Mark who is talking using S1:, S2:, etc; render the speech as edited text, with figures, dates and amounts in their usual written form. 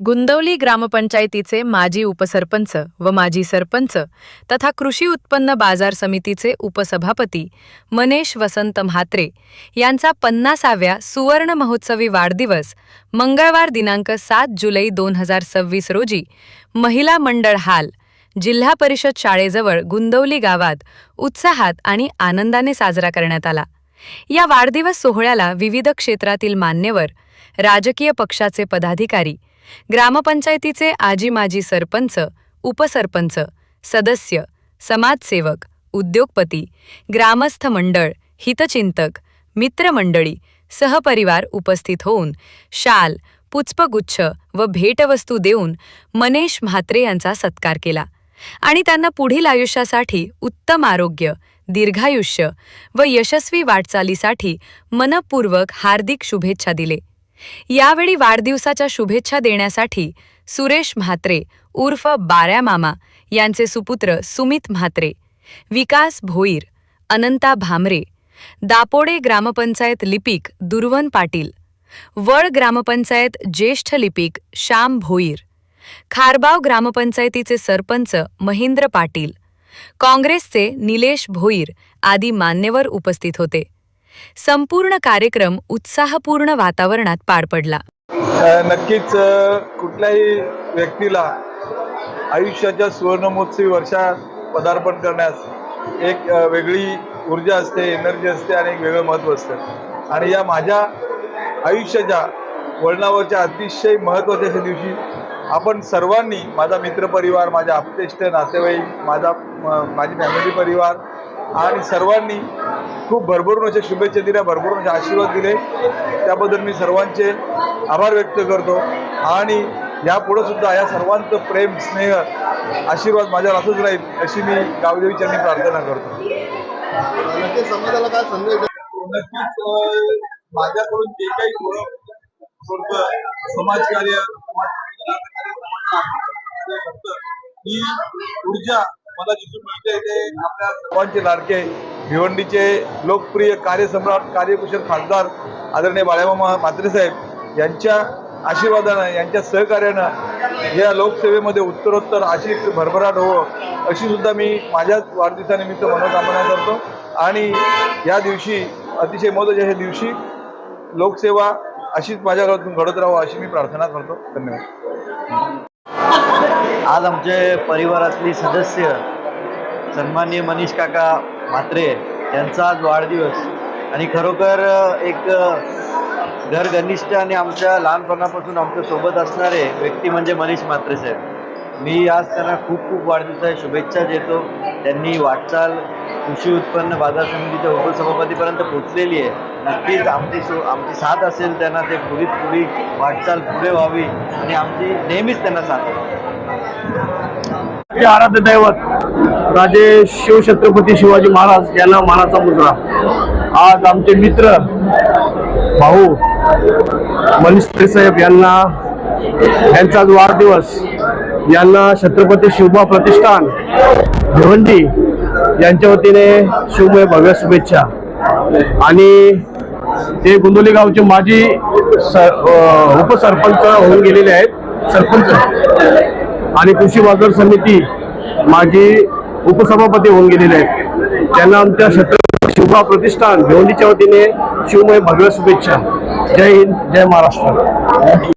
S1: गुंदवली ग्रामपंचायतीचे माजी उपसरपंच व माजी सरपंच तथा कृषी उत्पन्न बाजार समितीचे उपसभापती मनेश वसंत म्हात्रे यांचा 50व्या सुवर्ण महोत्सवी वाढदिवस मंगळवार दिनांक 7 जुलै 2026 रोजी महिला मंडळ हाल जिल्हा परिषद शाळेजवळ गुंदवली गावात उत्साहात आणि आनंदाने साजरा करण्यात आला। या वाढदिवस सोहळ्याला विविध क्षेत्रातील मान्यवर, राजकीय पक्षाचे पदाधिकारी, ग्रामपंचायतीचे आजी माजी सरपंच, उपसरपंच, सदस्य, समाजसेवक, उद्योगपती, ग्रामस्थ मंडळ, हितचिंतक, मित्रमंडळी, सहपरिवार उपस्थित होऊन शाल, पुष्पगुच्छ व भेटवस्तू देऊन मनेश म्हात्रे यांचा सत्कार केला आणि त्यांना पुढील आयुष्यासाठी उत्तम आरोग्य, दीर्घायुष्य व यशस्वी वाटचालीसाठी मनपूर्वक हार्दिक शुभेच्छा दिले। यावेळी वाढदिवसाच्या शुभेच्छा देण्यासाठी सुरेश म्हात्रे उर्फ बाऱ्या मामा यांचे सुपुत्र सुमित म्हात्रे, विकास भोईर, अनंता भामरे, दापोडे ग्रामपंचायत लिपिक दुर्वन पाटील, वळ ग्रामपंचायत ज्येष्ठ लिपिक श्याम भोईर, खारबाव ग्रामपंचायतीचे सरपंच महेंद्र पाटील, काँग्रेसचे निलेश भोईर आदी मान्यवर उपस्थित होते। संपूर्ण कार्यक्रम उत्साहपूर्ण वातावरणात पार पडला।
S2: नक्कीच कुठल्याही व्यक्तीला आयुष्याच्या सुवर्णमहोत्सवी वर्षात पदार्पण करण्यास एक वेगळी ऊर्जा असते, एनर्जी असते आणि एक वेगळं महत्त्व असतं। आणि या माझ्या आयुष्याच्या वळणावरच्या अतिशय महत्त्वाच्या अशा दिवशी आपण सर्वांनी, माझा मित्रपरिवार, माझ्या आप्तेष्ट नातेवाईक, माझी फॅमिली परिवार आणि सर्वांनी खूप भरभरून अशा शुभेच्छा दिल्या, भरभरून असे आशीर्वाद दिले, त्याबद्दल मी सर्वांचे आभार व्यक्त करतो। आणि यापुढे सुद्धा या सर्वांचं प्रेम, स्नेह, आशीर्वाद माझ्यावर असंच राहील अशी मी गावदेवीच्यांनी प्रार्थना करतो।
S3: नक्कीच समाजाला काय संदेश?
S2: नक्कीच माझ्याकडून जे काही समाजकार्य, ही ऊर्जा मला जिथून मिळते ते आपल्या सर्वांचे लाडके भिवंडीचे लोकप्रिय कार्यसम्राट, कार्यकुशल खासदार आदरणीय बाळामामा म्हात्रे साहेब यांच्या आशीर्वादानं, यांच्या सहकार्यानं या लोकसेवेमध्ये उत्तरोत्तर अशीच भरभराट होवं अशी सुद्धा मी माझ्याच वाढदिवसानिमित्त मनोकामना करतो। आणि या दिवशी, अतिशय महत्त्वाच्या या दिवशी, लोकसेवा अशीच माझ्या घरातून घडत राहावं अशी मी प्रार्थना करतो। धन्यवाद।
S3: आज आमचे परिवारातली सदस्य सन्माननीय मनीष काका म्हात्रे यांचा आज वाढदिवस आणि खरोखर एक घर घनिष्ठ आणि आमच्या लहानपणापासून आमच्या सोबत असणारे व्यक्ती म्हणजे मनीष म्हात्रे साहेब। मी आज त्यांना खूप खूप वाढदिवसाच्या शुभेच्छा देतो। त्यांनी वाटचाल कृषी उत्पन्न बाजार समितीच्या उपसभापतीपर्यंत पोचलेली आहे। नक्कीच आमची साथ असेल त्यांना, ते पुढे वाटचाल पुढे व्हावी आणि आमची नेहमीच त्यांना साथ आहे।
S4: आराध्य दैवत राजे शिवछत्रपती शिवाजी महाराज यांना मानाचा मुजरा। आज आमचे मित्र भाऊ मनीष साहेब यांचा वाढदिवस, यांना छत्रपती शिवबा प्रतिष्ठान भिवंडी यांच्या वतीने शिवमय भव्य शुभेच्छा। आणि ते गुंदवली गावचे माजी उपसरपंच होऊन गेलेले आहेत, सरपंच, आणि कृषी बाजार समिती माजी उपसभापती होऊन गेलेले आहेत। त्यांना आमच्या छत्रपती शिवबा प्रतिष्ठान भिवंडीच्या वतीने शिवमय भव्य शुभेच्छा। जय हिंद, जय महाराष्ट्र।